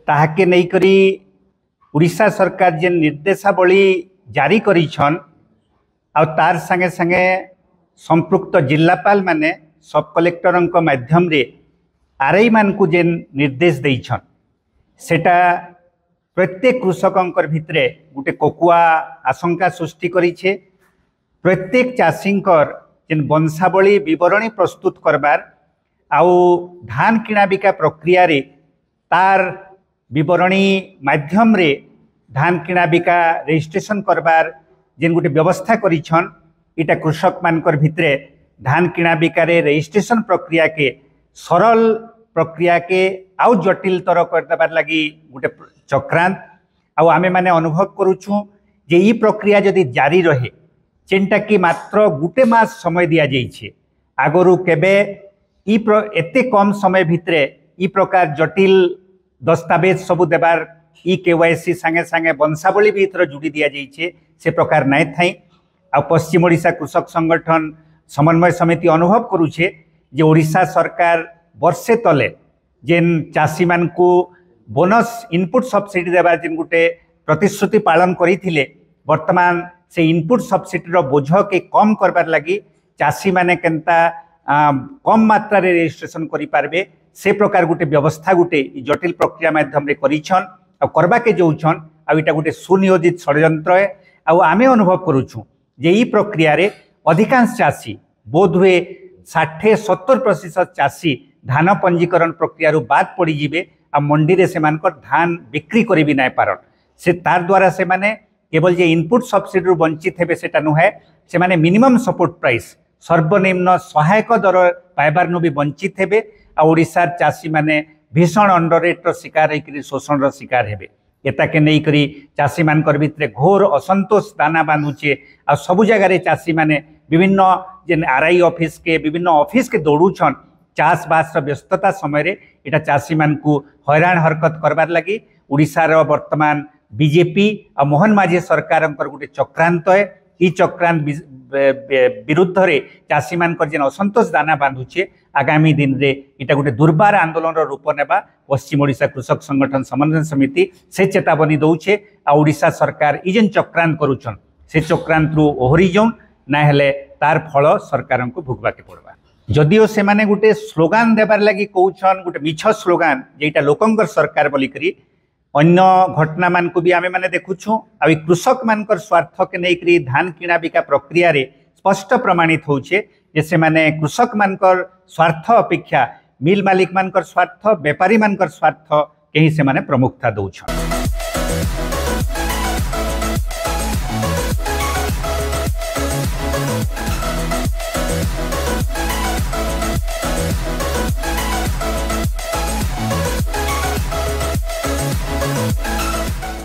ताहाके नहीं करी उड़ीसा सरकार जे निर्देशावली जारी करिछन आ तार संगे संगे संपृक्त जिलापाल माने सब कलेक्टर माध्यम रे आरआई मान को जे निर्देश देइछन सेटा प्रत्येक कृषकंकर भितरे गोटे कोकुआ आशंका सृष्टि करिछे। प्रत्येक चाषींकर जेन वंशावली विवरणी प्रस्तुत करबार आउ धान किणा बिका प्रक्रिया रे तार विवरणी माध्यम रे धान किणा बिका रजिस्ट्रेशन करबार जेन गोटे व्यवस्था करिछन इटा कृषक मानकर भितरे धान किणा बिका रे रजिस्ट्रेशन प्रक्रिया के सरल प्रक्रिया के आउ जटिलतर कर देबार लागि गोटे चक्रांत आउ आमे माने अनुभव करूछु जे ई प्रक्रिया जदि जारी रहे जेनटा कि मात्र गुटे मास समय दिया जाइछे आगरु केबे एते कम समय भितरे ई प्रकार जटिल दस्तावेज सबु देबार ई केवाईसी संगे संगे वंशावली भीतर जुड़ी दिया जाइछे से प्रकार नाइ थाई। आ पश्चिम ओडिशा कृषक संगठन समन्वय समिति अनुभव करूछे जे ओडिशा सरकार वर्षे तले जेन चाषी मान को बोनस इनपुट सब्सिडी देबार जेन गुटे प्रतिश्रुति पालन करिथिले वर्तमान से इनपुट सब्सिडी रो बोझ के कम करबार लागि चाषी माने केनता कम मात्रा रे रजिस्ट्रेशन करि पारबे से प्रकार गुटे व्यवस्था गुटे जटिल प्रक्रिया माध्यम रे करिछन आ करबा के जोउछन आ इटा गुटे सुनियोजित षड्यंत्र है। आ आमे अनुभव करूछु जे ई प्रक्रिया रे अधिकांश चाषी बोध हुए 60-70% चाषी धान पंजीकरण प्रक्रिया रू बाद पड़ी जिबे आ मंडी रे सेमानकर धान बिक्री करि भी नाइ पारन से तार द्वारा से माने केवल जे इनपुट सब्सिडी रू वंचित हेबे सेटा नुहे से माने मिनिमम सपोर्ट प्राइस सर्वनिम्न सहायक दर पाइबार नु भी वंचित हेबे आ ओडिशार चाषी माने भीषण अंडर रेट रो शिकार होइकरी शोषण रो शिकार हेबे। एता के नहीं करी चाषी मानकर भितरे घोर असंतोष दाना बांधुचे आ सबु जगह रे चाषी माने विभिन्न जेन आरआई ऑफिस के विभिन्न ऑफिस के दौड़ुछन चाष बास व्यस्तता समय रे इटा चाषी मान को हैरान हरकत करबार लगी उड़ीसा रो वर्तमान बीजेपी आ मोहन माझी सरकार गोटे चक्रांत है। ई चक्रांत विरुद्ध रे चाषी मानकर जेन असंतोष दाना बांधुचे आगामी दिन रे इटा गोटे दुर्बार आंदोलन रो रूप नेबा पश्चिम ओडिशा कृषक संगठन समन्वय समिति से चेतावनी दौचे आ ओडिशा सरकार ई जेन चक्रांत करूछन से चक्रांत रु ओहरी जोन ना हेले तार फल सरकार को भोगवा के पड़वा। जदिओ से माने गोटे स्लोगान देबार लगी कहउछन गोटे मिछ स्लोगान जेटा लोकंकर सरकार बोली करी अन्य घटना मान को भी आमे माने देखुछु आ कृषक मानकर स्वार्थ के नहीं करी धान किणा बिका प्रक्रिया रे स्पष्ट प्रमाणित होउछे जे से माने कृषक मानकर स्वार्थ अपेक्षा मिल मालिक मानकर स्वार्थ व्यापारी मानकर स्वार्थ के ही से माने प्रमुखता दउछन।